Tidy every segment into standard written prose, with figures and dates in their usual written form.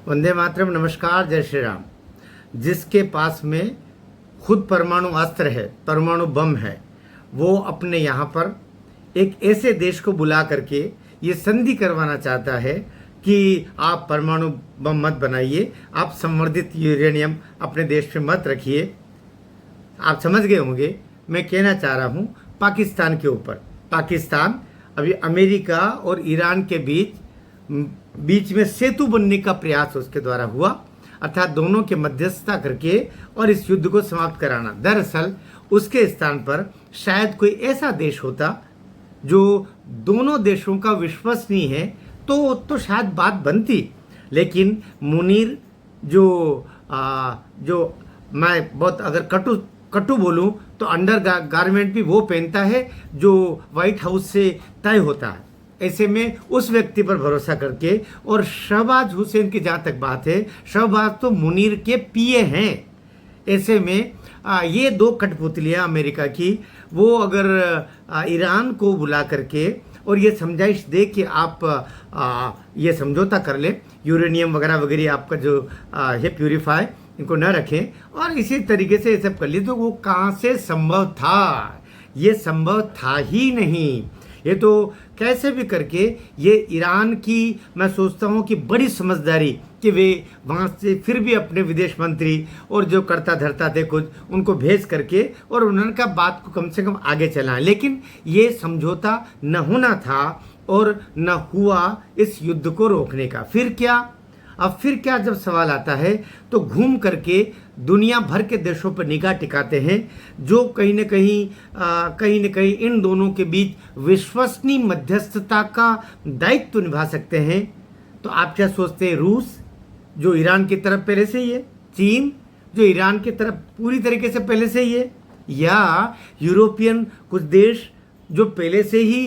वंदे मातरम। नमस्कार, जय श्री राम। जिसके पास में खुद परमाणु अस्त्र है, परमाणु बम है, वो अपने यहाँ पर एक ऐसे देश को बुला करके ये संधि करवाना चाहता है कि आप परमाणु बम मत बनाइए, आप संवर्धित यूरेनियम अपने देश में मत रखिए। आप समझ गए होंगे मैं कहना चाह रहा हूँ पाकिस्तान के ऊपर। पाकिस्तान अभी अमेरिका और ईरान के बीच में सेतु बनने का प्रयास उसके द्वारा हुआ, अर्थात दोनों के मध्यस्थता करके और इस युद्ध को समाप्त कराना। दरअसल उसके स्थान पर शायद कोई ऐसा देश होता जो दोनों देशों का विश्वसनीय है तो शायद बात बनती। लेकिन मुनीर जो मैं बहुत अगर कटु बोलूं तो अंडर गारमेंट भी वो पहनता है जो व्हाइट हाउस से तय होता है। ऐसे में उस व्यक्ति पर भरोसा करके, और शहबाज हुसैन की जहाँ तक बात है, शहबाज तो मुनीर के पीए हैं। ऐसे में ये दो कठपुतलियाँ अमेरिका की, वो अगर ईरान को बुला करके और ये समझाइश दे कि आप ये समझौता कर ले, यूरेनियम वगैरह वगैरह आपका जो है प्यूरीफाई, इनको न रखें और इसी तरीके से ये सब कर लिए, तो वो कहाँ से संभव था? ये संभव था ही नहीं। ये तो कैसे भी करके ये ईरान की, मैं सोचता हूँ कि बड़ी समझदारी कि वे वहाँ से फिर भी अपने विदेश मंत्री और जो करता धरता थे कुछ, उनको भेज करके और उन्होंने कहा बात को कम से कम आगे चलाएं। लेकिन ये समझौता न होना था और न हुआ इस युद्ध को रोकने का। फिर क्या जब सवाल आता है तो घूम करके दुनिया भर के देशों पर निगाह टिकाते हैं जो कहीं न कहीं इन दोनों के बीच विश्वसनीय मध्यस्थता का दायित्व निभा सकते हैं। तो आप क्या सोचते हैं? रूस जो ईरान की तरफ पहले से ही है, चीन जो ईरान की तरफ पूरी तरीके से पहले से ही है, या यूरोपियन कुछ देश जो पहले से ही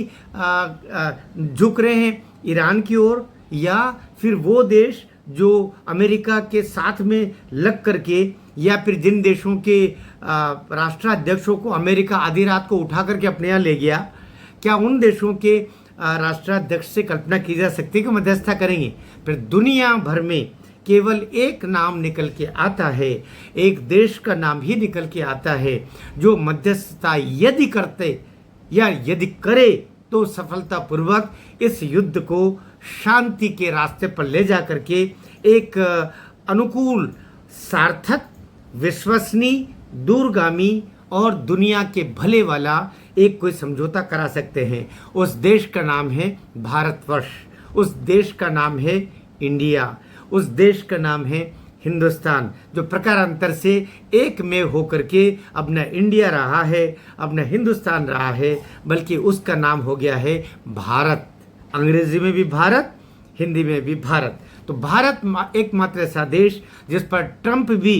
झुक रहे हैं ईरान की ओर, या फिर वो देश जो अमेरिका के साथ में लग करके, या फिर जिन देशों के राष्ट्राध्यक्षों को अमेरिका आधी रात को उठा करके अपने यहाँ ले गया, क्या उन देशों के राष्ट्राध्यक्ष से कल्पना की जा सकती है कि मध्यस्थता करेंगे? फिर दुनिया भर में केवल एक नाम निकल के आता है, एक देश का नाम ही निकल के आता है जो मध्यस्थता यदि करते या यदि करे तो सफलतापूर्वक इस युद्ध को शांति के रास्ते पर ले जा करके एक अनुकूल, सार्थक, विश्वसनीय, दूरगामी और दुनिया के भले वाला एक कोई समझौता करा सकते हैं। उस देश का नाम है भारतवर्ष, उस देश का नाम है इंडिया, उस देश का नाम है हिंदुस्तान, जो प्रकारांतर से एक में होकर के अब न इंडिया रहा है, अब न हिंदुस्तान रहा है, बल्कि उसका नाम हो गया है भारत। अंग्रेजी में भी भारत, हिंदी में भी भारत। तो भारत एकमात्र ऐसा देश जिस पर ट्रंप भी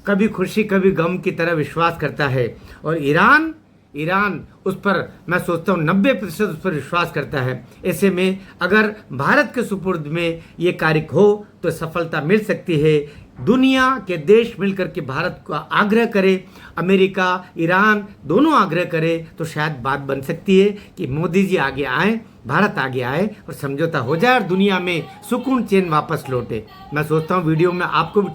कभी खुशी कभी गम की तरह विश्वास करता है, और ईरान उस पर मैं सोचता हूँ 90% उस पर विश्वास करता है। ऐसे में अगर भारत के सुपुर्द में ये कार्य हो तो सफलता मिल सकती है। दुनिया के देश मिलकर के भारत को आग्रह करे, अमेरिका, ईरान दोनों आग्रह करे, तो शायद बात बन सकती है कि मोदी जी आगे आए, भारत आगे आए और समझौता हो जाए और दुनिया में सुकून चैन वापस लौटे। मैं सोचता हूँ वीडियो में आपको भी